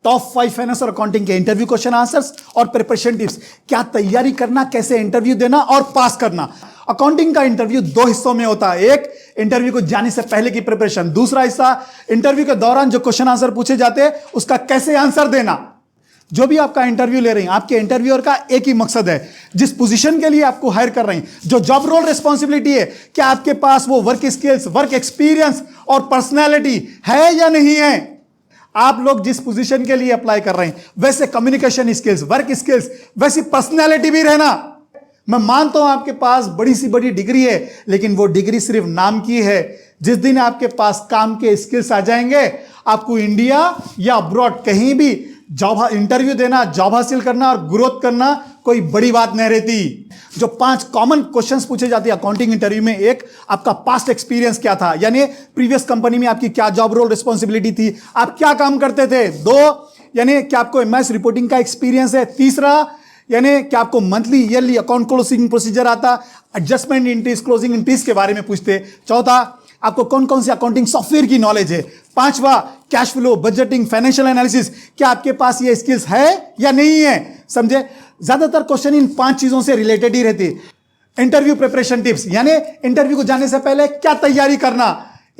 Top 5 finance और accounting के interview question answers और प्रिपरेशन टिप्स, क्या तैयारी करना, कैसे इंटरव्यू देना और पास करना। अकाउंटिंग का इंटरव्यू 2 हिस्सों में होता है, एक इंटरव्यू को जाने से पहले की प्रिपरेशन, दूसरा हिस्सा इंटरव्यू के दौरान जो क्वेश्चन आंसर पूछे जाते हैं उसका कैसे आंसर देना। जो भी आपका इंटरव्यू ले रहे हैं, आपके इंटरव्यूअर का एक ही मकसद है, जिस पोजीशन के लिए आपको हायर कर रहे हैं, जो जॉब रोल रिस्पॉन्सिबिलिटी है, क्या आपके पास वो वर्क स्किल्स, वर्क एक्सपीरियंस और पर्सनैलिटी है या नहीं है। आप लोग जिस पोजीशन के लिए अप्लाई कर रहे हैं वैसे कम्युनिकेशन स्किल्स, वर्क स्किल्स, वैसी पर्सनैलिटी भी रहना। मैं मानता हूं आपके पास बड़ी सी बड़ी डिग्री है, लेकिन वो डिग्री सिर्फ नाम की है। जिस दिन आपके पास काम के स्किल्स आ जाएंगे, आपको इंडिया या अब्रॉड कहीं भी जॉब इंटरव्यू देना, जॉब हासिल करना और ग्रोथ करना कोई बड़ी बात नहीं रहती। जो 5 कॉमन क्वेश्चंस पूछे जाते हैं अकाउंटिंग इंटरव्यू में, एक आपका पास्ट एक्सपीरियंस क्या था, यानी प्रीवियस कंपनी में आपकी क्या जॉब रोल रिस्पॉन्सिबिलिटी थी, आप क्या काम करते थे। 2, यानी क्या आपको एमएस रिपोर्टिंग का एक्सपीरियंस है। तीसरा, यानी क्या आपको monthly yearly account closing procedure आता, एडजस्टमेंट एंट्रीज, क्लोजिंग एंट्रीज के बारे में पूछते। चौथा, आपको कौन कौन से अकाउंटिंग सॉफ्टवेयर की नॉलेज है। 5वां, cash flow, budgeting, financial analysis, क्या आपके पास ये स्किल्स है या नहीं है। समझे, ज्यादातर क्वेश्चन इन 5 चीजों से रिलेटेड ही रहती है। इंटरव्यू प्रिपरेशन टिप्स, यानी इंटरव्यू को जाने से पहले क्या तैयारी करना।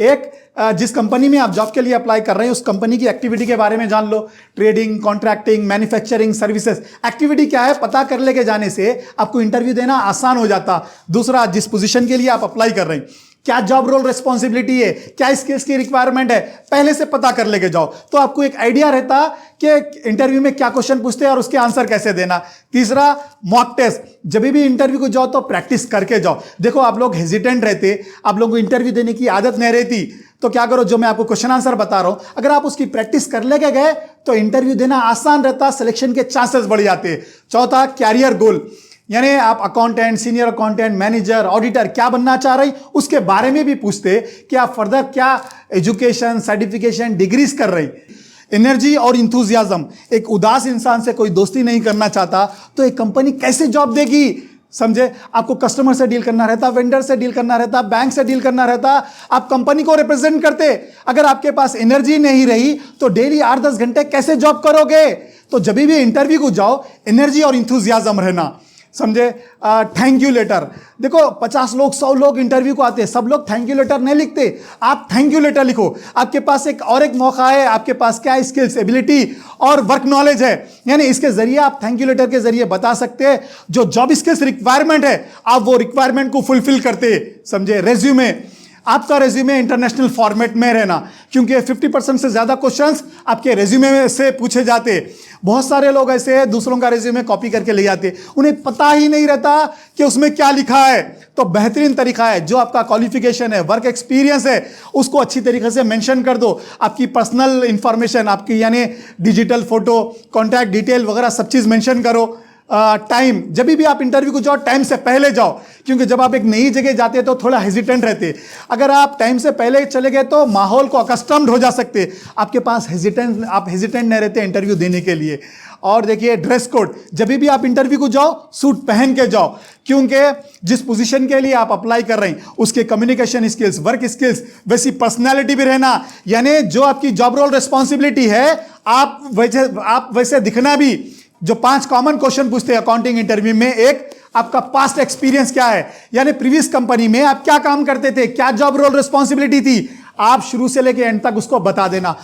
एक, जिस कंपनी में आप जॉब के लिए अप्लाई कर रहे हैं उस कंपनी की एक्टिविटी के बारे में जान लो। Trading, contracting, manufacturing, services, activity क्या है पता कर लेके जाने से आपको इंटरव्यू देना आसान हो जाता। दूसरा, जिस पोजीशन के लिए आप अप्लाई कर रहे हैं क्या जॉब रोल रिस्पॉन्सिबिलिटी है, क्या स्किल्स की रिक्वायरमेंट है, पहले से पता कर लेके जाओ तो आपको एक आइडिया रहता कि इंटरव्यू में क्या क्वेश्चन पूछते हैं और उसके आंसर कैसे देना। तीसरा, मॉक टेस्ट, जब भी इंटरव्यू को जाओ तो प्रैक्टिस करके जाओ। देखो, आप लोग हेजिटेंट रहते, आप लोगों को इंटरव्यू देने की आदत नहीं रहती, तो क्या करो, जो मैं आपको क्वेश्चन आंसर बता रहा हूं, अगर आप उसकी प्रैक्टिस कर लेके गए तो इंटरव्यू देना आसान रहता, सिलेक्शन के चांसेस बढ़ जाते। चौथा, कैरियर गोल, यानी आप accountant, senior accountant, manager, auditor क्या बनना चाह रहे हैं उसके बारे में भी पूछते कि आप फर्दर क्या एजुकेशन, सर्टिफिकेशन, डिग्रीज कर रहे हैं। एनर्जी और इंथुजियाज्म, एक उदास इंसान से कोई दोस्ती नहीं करना चाहता तो एक कंपनी कैसे जॉब देगी। समझे, आपको कस्टमर से डील करना रहता, वेंडर से डील करना रहता, बैंक से डील करना रहता, आप कंपनी को रिप्रेजेंट करते। अगर आपके पास एनर्जी नहीं रही तो डेली 8-10 घंटे कैसे जॉब करोगे। तो जब भी इंटरव्यू को जाओ, एनर्जी और इंथुजियाज्म रहना। समझे, थैंक यू लेटर, देखो 50 लोग 100 लोग इंटरव्यू को आते हैं, सब लोग थैंक यू लेटर नहीं लिखते, आप थैंक यू लेटर लिखो। आपके पास एक मौका है, आपके पास क्या स्किल्स, एबिलिटी और वर्क नॉलेज है, यानी इसके जरिए आप थैंक यू लेटर के जरिए बता सकते हैं जो जॉब स्किल्स रिक्वायरमेंट है आप वो रिक्वायरमेंट को फुलफिल करते। समझे, रेज्यूमे, आपका रेज्यूमे इंटरनेशनल फॉर्मेट में रहना, क्योंकि 50% से ज्यादा क्वेश्चंस आपके रेज्यूमे से पूछे जाते। बहुत सारे लोग ऐसे हैं दूसरों का रेज्यूमे कॉपी करके ले जाते, उन्हें पता ही नहीं रहता कि उसमें क्या लिखा है। तो बेहतरीन तरीका है, जो आपका क्वालिफिकेशन है, वर्क एक्सपीरियंस है, उसको अच्छी तरीके से मेंशन कर दो। आपकी पर्सनल इंफॉर्मेशन, आपकी यानी डिजिटल फोटो, कॉन्टैक्ट डिटेल वगैरह सब चीज मेंशन करो। टाइम, जब भी आप इंटरव्यू को जाओ टाइम से पहले जाओ, क्योंकि जब आप एक नई जगह जाते हैं तो थोड़ा हेजिटेंट रहते। अगर आप टाइम से पहले चले गए तो माहौल को अकस्टम्ड हो जा सकते, आपके पास आप हेजिटेंट नहीं रहते इंटरव्यू देने के लिए। और देखिए, ड्रेस कोड, जब भी आप इंटरव्यू को जाओ सूट पहन के जाओ, क्योंकि जिस पोजीशन के लिए आप अप्लाई कर रहे हैं उसके कम्युनिकेशन स्किल्स, वर्क स्किल्स, वैसी पर्सनैलिटी भी रहना, यानी जो आपकी जॉब रोल रिस्पॉन्सिबिलिटी है आप वैसे दिखना भी। जो 5 कॉमन क्वेश्चन पूछते हैं अकाउंटिंग इंटरव्यू में, एक, आपका पास्ट एक्सपीरियंस क्या है, यानी प्रीवियस कंपनी में आप क्या काम करते थे, क्या जॉब रोल रिस्पॉन्सिबिलिटी थी, आप शुरू से लेकर एंड तक उसको बता देना।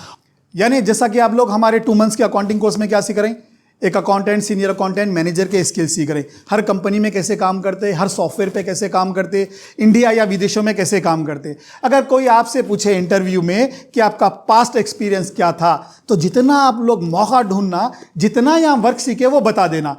यानी जैसा कि आप लोग हमारे 2 मंथ्स के अकाउंटिंग कोर्स में क्या सीख रहे हैं, एक अकाउंटेंट, सीनियर अकाउंटेंट, मैनेजर के स्किल सीख रहे हैं, हर कंपनी में कैसे काम करते, हर सॉफ्टवेयर पे कैसे काम करते, इंडिया या विदेशों में कैसे काम करते। अगर कोई आपसे पूछे इंटरव्यू में कि आपका पास्ट एक्सपीरियंस क्या था, तो जितना आप लोग मौका ढूंढना, जितना यहाँ वर्क सीखे वो बता देना।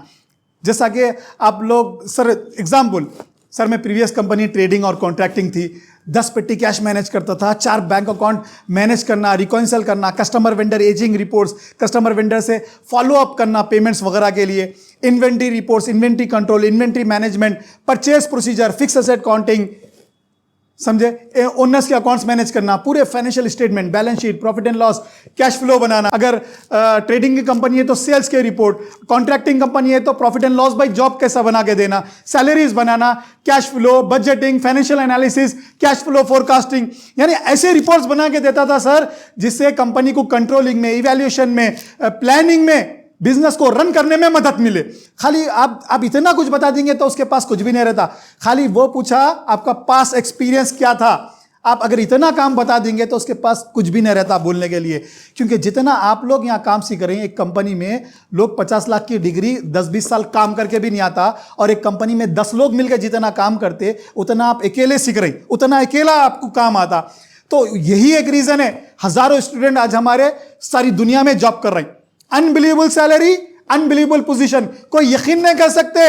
जैसा कि आप लोग, सर एग्जाम्पल, सर मैं प्रीवियस कंपनी ट्रेडिंग और कॉन्ट्रैक्टिंग थी, 10 पेटी कैश मैनेज करता था, 4 बैंक अकाउंट मैनेज करना, रिकॉन्सिल करना, customer vendor ageing reports, customer vendor से फॉलो अप करना पेमेंट्स वगैरह के लिए, inventory reports, inventory control, inventory management, purchase procedure, fix asset counting, समझे। ओनर्स के अकाउंट्स मैनेज करना, पूरे financial statement, balance sheet, profit and loss, cash flow बनाना। अगर ट्रेडिंग की कंपनी है तो सेल्स के रिपोर्ट, कॉन्ट्रैक्टिंग कंपनी है तो profit and loss by job कैसा बना के देना, सैलरीज बनाना, cash flow, budgeting, financial analysis, cash flow forecasting, यानी ऐसे रिपोर्ट्स बना के देता था सर जिससे कंपनी को कंट्रोलिंग में, इवैल्यूएशन में, प्लानिंग में, बिजनेस को रन करने में मदद मिले। खाली आप इतना कुछ बता देंगे तो उसके पास कुछ भी नहीं रहता। खाली वो पूछा आपका पास एक्सपीरियंस क्या था, आप अगर इतना काम बता देंगे तो उसके पास कुछ भी नहीं रहता बोलने के लिए। क्योंकि जितना आप लोग यहाँ काम सीख रहे हैं, एक कंपनी में लोग 50 लाख की डिग्री 10-20 साल काम करके भी नहीं आता, और एक कंपनी में 10 लोग मिलकर जितना काम करते उतना आप अकेले सीख रहे, उतना अकेला आपको काम आता। तो यही एक रीजन है, हजारों स्टूडेंट आज हमारे सारी दुनिया में जॉब कर रहे हैं। अनबिलीवेबल सैलरी, अनबिलीवेबल पोजीशन, कोई यकीन नहीं कर सकते।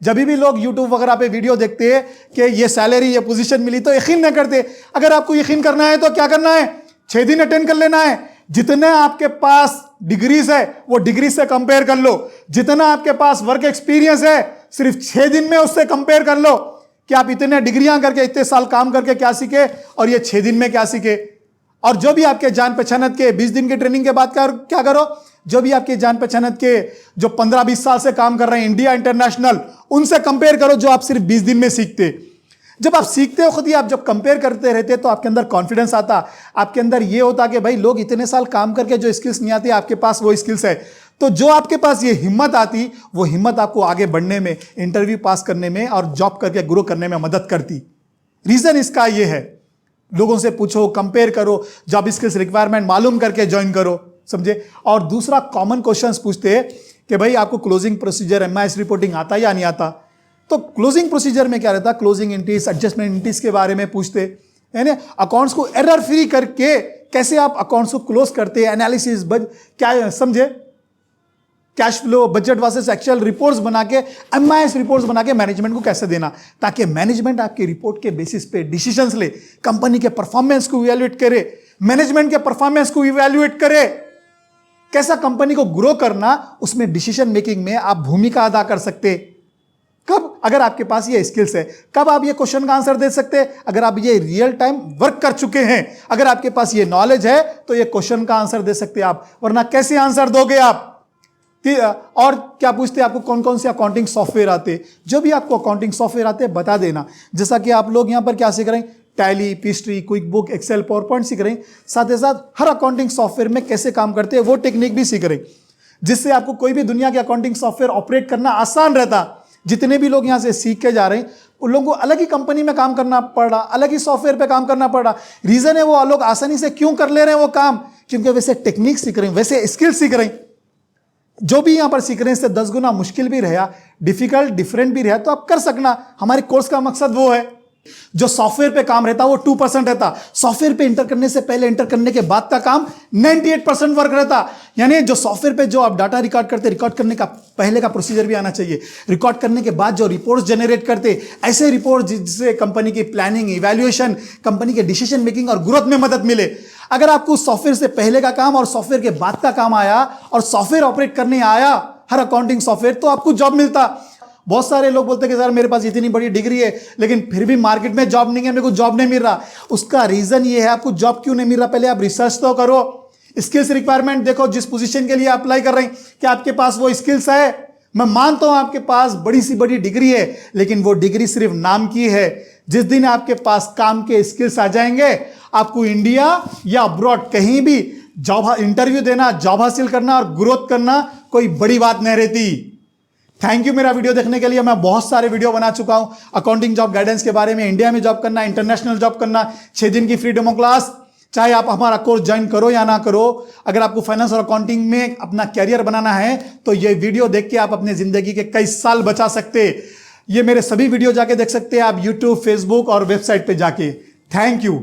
जब भी लोग YouTube वगैरह पे वीडियो देखते हैं कि ये सैलरी, ये पोजीशन मिली, तो यकीन नहीं करते। अगर आपको यकीन करना है तो क्या करना है, 6 दिन अटेंड कर लेना है। जितने आपके पास डिग्रीज है वो डिग्री से कंपेयर कर लो, जितना आपके पास वर्क एक्सपीरियंस है सिर्फ 6 दिन में उससे कंपेयर कर लो कि आप इतने डिग्रियां करके, इतने साल काम करके क्या सीखे और ये 6 दिन में क्या सीखे। और जो भी आपके जान पहचानत के 20 दिन की ट्रेनिंग के बाद क्या करो, जो भी आपके जान पहचानत के जो 15-20 साल से काम कर रहे हैं इंडिया इंटरनेशनल, उनसे कंपेयर करो जो आप सिर्फ 20 दिन में सीखते। जब आप सीखते हो खुद ही, आप जब कंपेयर करते रहते तो आपके अंदर कॉन्फिडेंस आता, आपके अंदर ये होता कि भाई लोग इतने साल काम करके जो स्किल्स नहीं आती, आपके पास वो स्किल्स है। तो जो आपके पास ये हिम्मत आती, वो हिम्मत आपको आगे बढ़ने में, इंटरव्यू पास करने में और जॉब करके ग्रो करने में मदद करती। रीजन इसका ये है, लोगों से पूछो, कंपेयर करो, जॉब स्किल्स रिक्वायरमेंट मालूम करके ज्वाइन करो, समझे। और दूसरा कॉमन क्वेश्चंस पूछते हैं कि भाई आपको क्लोजिंग प्रोसीजर, MIS रिपोर्टिंग आता या नहीं आता। तो क्लोजिंग प्रोसीजर में क्या रहता, क्लोजिंग एंट्रीज, एडजस्टमेंट एंट्रीज के बारे में पूछते, यानी अकाउंट्स को एरर फ्री करके कैसे आप अकाउंट्स को क्लोज करते हैं, एनालिसिस, क्या समझे, cash flow, budget versus actual reports बना के, MIS रिपोर्ट्स बना के मैनेजमेंट को कैसे देना, ताकि मैनेजमेंट आपकी रिपोर्ट के बेसिस पे डिसीजंस ले, कंपनी के परफॉर्मेंस को इवैल्यूएट करे, मैनेजमेंट के परफॉर्मेंस को इवैल्यूएट करे, कैसा कंपनी को ग्रो करना, उसमें डिसीजन मेकिंग में आप भूमिका अदा कर सकते। कब, अगर आपके पास ये स्किल्स है। कब आप ये क्वेश्चन का आंसर दे सकते, अगर आप ये रियल टाइम वर्क कर चुके हैं, अगर आपके पास ये नॉलेज है तो ये क्वेश्चन का आंसर दे सकते आप, वरना कैसे आंसर दोगे आप। और क्या पूछते हैं, आपको कौन कौन से अकाउंटिंग सॉफ्टवेयर आते, जो भी आपको अकाउंटिंग सॉफ्टवेयर आते हैं बता देना। जैसा कि आप लोग यहां पर क्या सीख रहे हैं, टैली, पिस्ट्री, quick book, Excel, PowerPoint सीख रहे हैं, साथ ही साथ हर अकाउंटिंग सॉफ्टवेयर में कैसे काम करते हैं वो टेक्निक भी सीख रहे हैं, जिससे आपको कोई भी दुनिया के अकाउंटिंग सॉफ्टवेयर ऑपरेट करना आसान रहता। जितने भी लोग यहां से सीख के जा रहे हैं उन लोगों को अलग ही कंपनी में काम करना पड़ रहा, अलग ही सॉफ्टवेयर पे काम करना पड़ रहा। रीजन है वो लोग आसानी से क्यों कर ले रहे हैं वो काम, क्योंकि वैसे टेक्निक सीख रहे हैं, वैसे स्किल सीख रहे हैं। जो भी यहां पर सीख रहे हैं इससे 10 गुना मुश्किल भी रहा, डिफिकल्ट, डिफरेंट भी रहा, तो आप कर सकना। हमारे कोर्स का मकसद वो है। जो सॉफ्टवेयर पे काम रहता वो 2% रहता, सॉफ्टवेयर पे इंटर करने से पहले, इंटर करने के बाद का काम 98% वर्क रहता। यानी जो सॉफ्टवेयर पे जो आप डाटा रिकॉर्ड करते, रिकॉर्ड करने का पहले का प्रोसीजर भी आना चाहिए, रिकॉर्ड करने के बाद जो रिपोर्ट्स जनरेट करते, ऐसे रिपोर्ट जिससे कंपनी की प्लानिंग, इवैल्यूएशन, कंपनी के डिसीजन मेकिंग और ग्रोथ में मदद मिले। अगर आपको सॉफ्टवेयर से पहले का काम और सॉफ्टवेयर के बाद का काम आया और सॉफ्टवेयर ऑपरेट करने आया हर अकाउंटिंग सॉफ्टवेयर, तो आपको जॉब मिलता। बहुत सारे लोग बोलते हैं कि सर मेरे पास इतनी बड़ी डिग्री है लेकिन फिर भी मार्केट में जॉब नहीं है, मेरे को जॉब नहीं मिल रहा। उसका रीजन ये है, आपको जॉब क्यों नहीं मिल रहा, पहले आप रिसर्च तो करो, स्किल्स रिक्वायरमेंट देखो, जिस पोजीशन के लिए अप्लाई कर रहे हैं क्या आपके पास वो स्किल्स है। मैं मानता हूं आपके पास बड़ी सी बड़ी डिग्री है, लेकिन वो डिग्री सिर्फ नाम की है। जिस दिन आपके पास काम के स्किल्स आ जाएंगे, आपको इंडिया या अब्रॉड कहीं भी जॉब इंटरव्यू देना, जॉब हासिल करना और ग्रोथ करना कोई बड़ी बात नहीं रहती। थैंक यू मेरा वीडियो देखने के लिए। मैं बहुत सारे वीडियो बना चुका हूं अकाउंटिंग जॉब गाइडेंस के बारे में, इंडिया में जॉब करना, इंटरनेशनल जॉब करना, 6 दिन की फ्री डेमो क्लास। चाहे आप हमारा कोर्स ज्वाइन करो या ना करो, अगर आपको फाइनेंस और अकाउंटिंग में अपना कैरियर बनाना है तो ये वीडियो देख के आप अपने जिंदगी के कई साल बचा सकते। ये मेरे सभी वीडियो जाके देख सकते हैं आप यूट्यूब, फेसबुक और वेबसाइट पे जाके। Thank you.